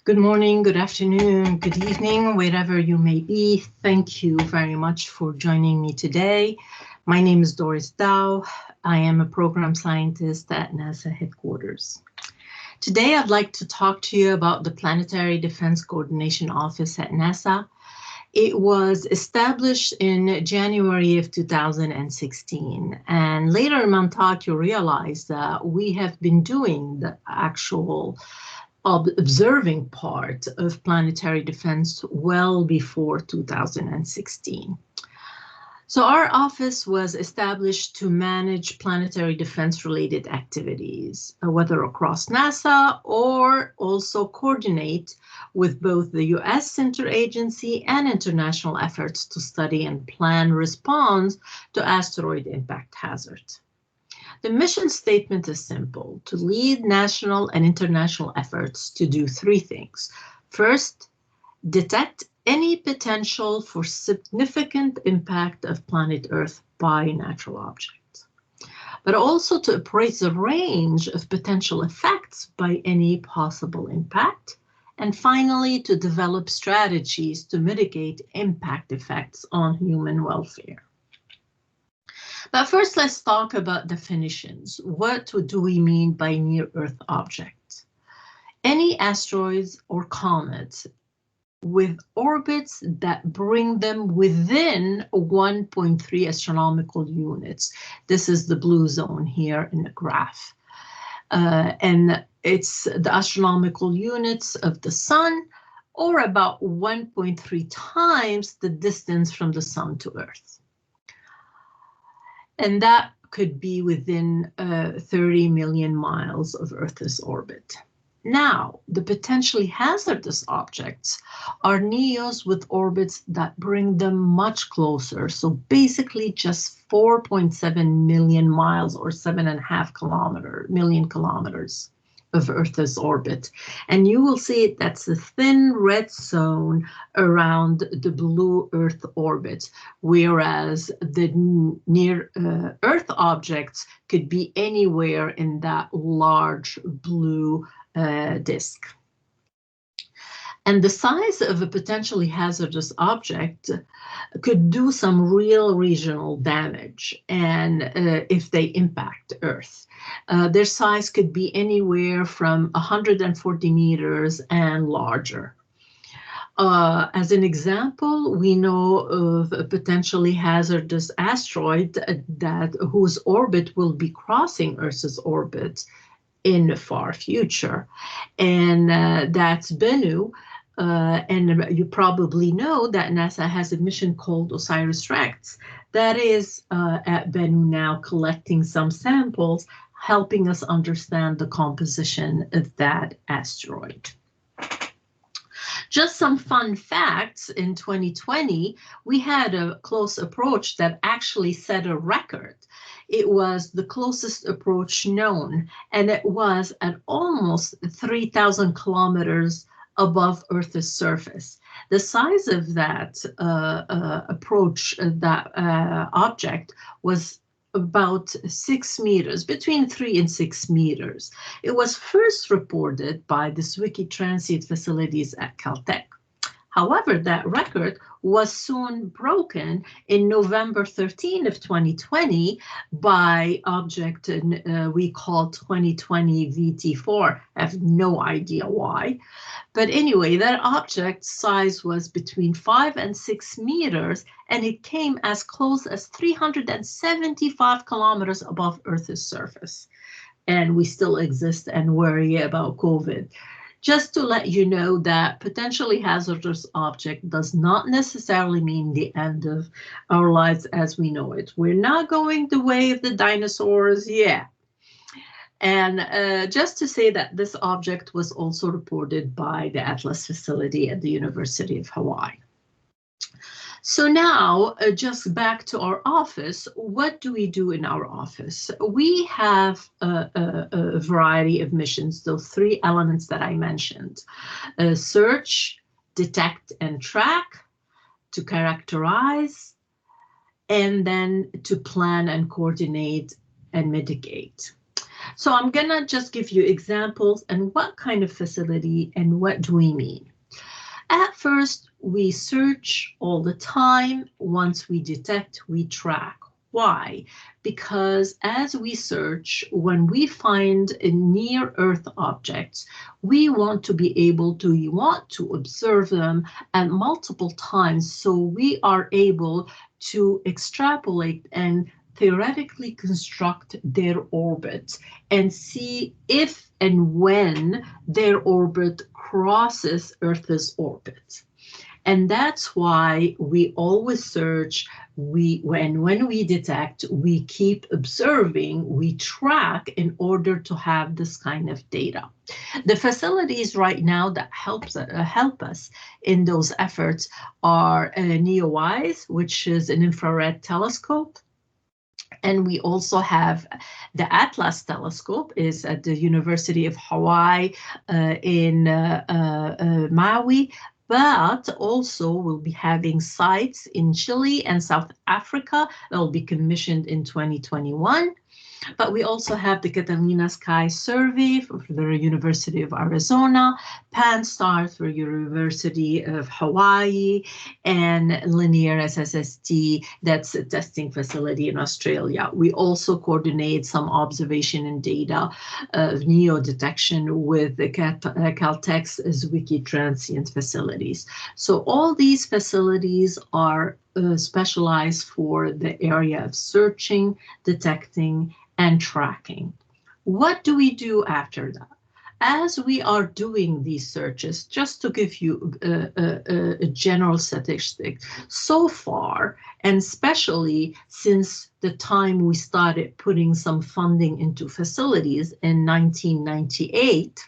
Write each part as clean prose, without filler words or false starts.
Good morning, good afternoon, good evening, wherever you may be. Thank you very much for joining me today. My name is Doris Daou. I am a program scientist at NASA headquarters. Today, I'd like to talk to you about the Planetary Defense Coordination Office at NASA. It was established in January of 2016, and later in my talk, you'll realize that we have been doing the actual observing part of planetary defense well before 2016. So our office was established to manage planetary defense-related activities, whether across NASA or also coordinate with both the U.S. interagency and international efforts to study and plan response to asteroid impact hazards. The mission statement is simple: to lead national and international efforts to do three things. First, detect any potential for significant impact of planet Earth by natural objects, but also to appraise the range of potential effects by any possible impact, and finally, to develop strategies to mitigate impact effects on human welfare. But first, let's talk about definitions. What do we mean by near-Earth objects? Any asteroids or comets with orbits that bring them within 1.3 astronomical units. This is the blue zone here in the graph. And it's the astronomical units of the sun, or about 1.3 times the distance from the sun to Earth. And that could be within 30 million miles of Earth's orbit. Now, the potentially hazardous objects are NEOs with orbits that bring them much closer. So basically just 4.7 million miles or 7.5 million kilometers of Earth's orbit. And you will see that's a thin red zone around the blue Earth orbit, whereas the near Earth objects could be anywhere in that large blue disk. And the size of a potentially hazardous object could do some real regional damage, and if they impact Earth. Their size could be anywhere from 140 meters and larger. As an example, we know of a potentially hazardous asteroid whose orbit will be crossing Earth's orbit in the far future, and that's Bennu. And you probably know that NASA has a mission called OSIRIS-REx that is at Bennu now, collecting some samples, helping us understand the composition of that asteroid. Just some fun facts: in 2020, we had a close approach that actually set a record. It was the closest approach known, and it was at almost 3,000 kilometers above Earth's surface. The size of that approach, that object, was about 6 meters, between 3 and 6 meters. It was first reported by the Zwicky Transit facilities at Caltech. However, that record was soon broken in November 13 of 2020 by object we call 2020 VT4. I have no idea why. But anyway, that object size was between 5 and 6 meters, and it came as close as 375 kilometers above Earth's surface. And we still exist and worry about COVID. Just to let you know that potentially hazardous object does not necessarily mean the end of our lives as we know it. We're not going the way of the dinosaurs yet. And just to say that this object was also reported by the Atlas facility at the University of Hawaii. So now, just back to our office, what do we do in our office? We have a variety of missions, those three elements that I mentioned: search, detect, and track, to characterize, and then to plan and coordinate and mitigate. So I'm gonna just give you examples and what kind of facility and what do we mean. At first, we search all the time. Once we detect, we track. Why? Because as we search, when we find near Earth objects, we want to be able to, observe them at multiple times so we are able to extrapolate and theoretically construct their orbit and see if and when their orbit crosses Earth's orbit. And that's why we always search, when we detect, we keep observing, we track in order to have this kind of data. The facilities right now that help us in those efforts are NEOWISE, which is an infrared telescope. And we also have the Atlas telescope is at the University of Hawaii in Maui, but also we'll be having sites in Chile and South Africa that will be commissioned in 2021. But we also have the Catalina Sky Survey for the University of Arizona, Pan-STARRS for University of Hawaii, and Linear SSST, that's a testing facility in Australia. We also coordinate some observation and data of NEO detection with the Caltech's Zwicky transient facilities. So all these facilities are specialized for the area of searching, detecting, and tracking. What do we do after that? As we are doing these searches, just to give you a general statistic, so far, and especially since the time we started putting some funding into facilities in 1998,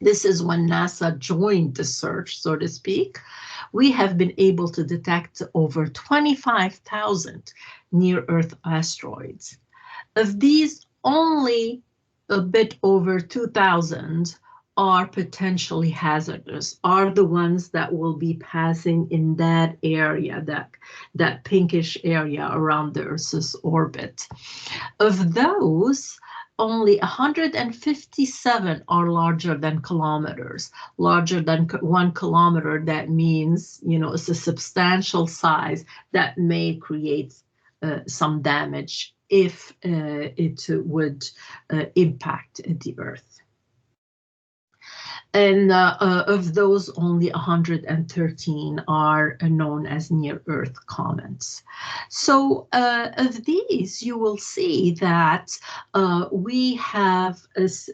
this is when NASA joined the search, so to speak, we have been able to detect over 25,000 near-Earth asteroids. Of these, only a bit over 2,000 are potentially hazardous, are the ones that will be passing in that area, that pinkish area around the Earth's orbit. Of those, only 157 are larger than kilometers. Larger than 1 kilometer, that means, it's a substantial size that may create some damage if it would impact the Earth. And of those, only 113 are known as near-Earth comets. So of these, you will see that we have, since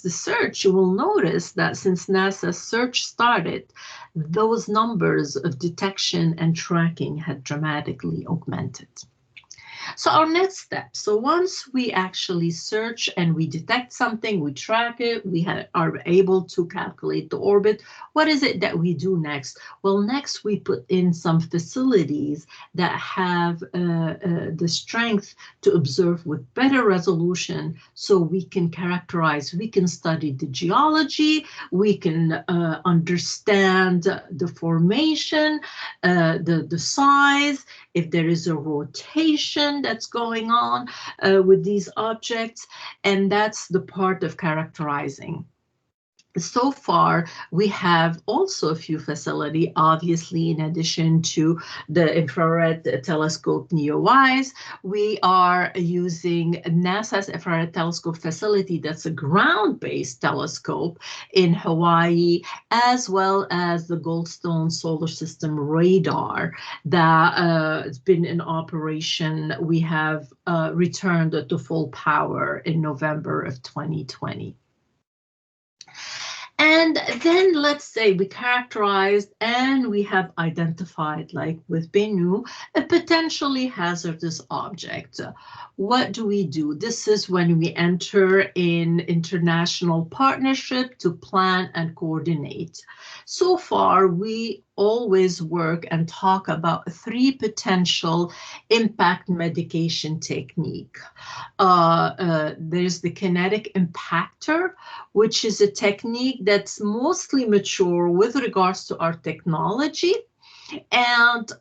the search, you will notice that since NASA's search started, those numbers of detection and tracking had dramatically augmented. So our next step, so once we actually search and we detect something, we track it, we are able to calculate the orbit, what is it that we do next? Well, next we put in some facilities that have the strength to observe with better resolution so we can characterize, we can study the geology, we can understand the formation, the size, if there is a rotation that's going on with these objects, and that's the part of characterizing. So far, we have also a few facilities, obviously, in addition to the infrared telescope NEOWISE. We are using NASA's infrared telescope facility, that's a ground-based telescope in Hawaii, as well as the Goldstone Solar System radar that has been in operation. We have returned to full power in November of 2020. And then let's say we characterized and we have identified, like with Bennu, a potentially hazardous object. What do we do? This is when we enter in international partnership to plan and coordinate. So far, we always work and talk about 3 potential impact mitigation technique. There's the kinetic impactor, which is a technique that's mostly mature with regards to our technology, and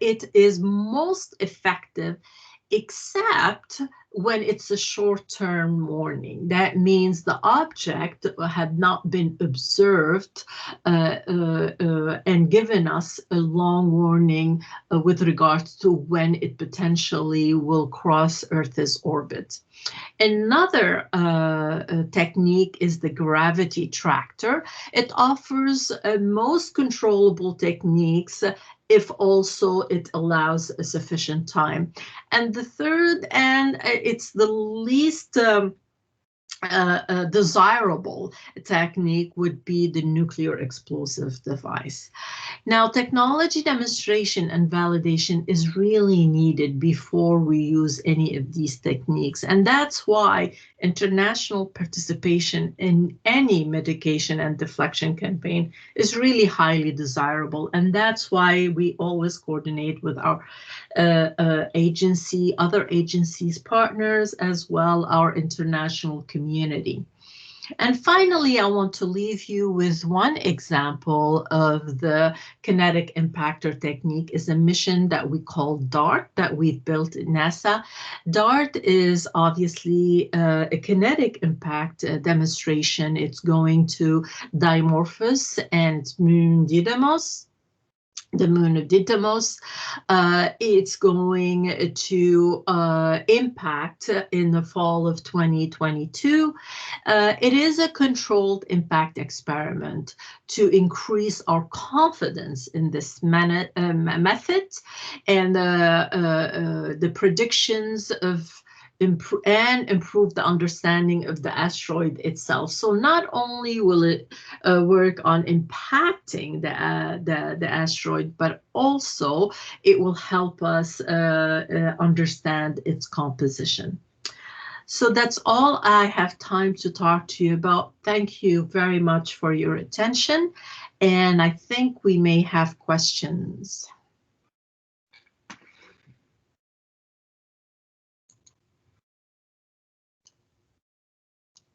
it is most effective except when it's a short-term warning. That means the object had not been observed and given us a long warning with regards to when it potentially will cross Earth's orbit. Another technique is the gravity tractor. It offers most controllable techniques if also it allows a sufficient time. And the third, and it's the least desirable technique, would be the nuclear explosive device. Now, technology demonstration and validation is really needed before we use any of these techniques. And that's why international participation in any mitigation and deflection campaign is really highly desirable. And that's why we always coordinate with our agency, other agencies, partners, as well our international community. And finally, I want to leave you with one example of the kinetic impactor technique. Is a mission that we call DART that we've built at NASA. DART is obviously a kinetic impact demonstration. It's going to Dimorphos and Moon Didymos. The moon of Didymos. It's going to impact in the fall of 2022. It is a controlled impact experiment to increase our confidence in this method and the predictions of improve the understanding of the asteroid itself. So not only will it work on impacting the asteroid, but also it will help us understand its composition. So that's all I have time to talk to you about. Thank you very much for your attention, and I think we may have questions.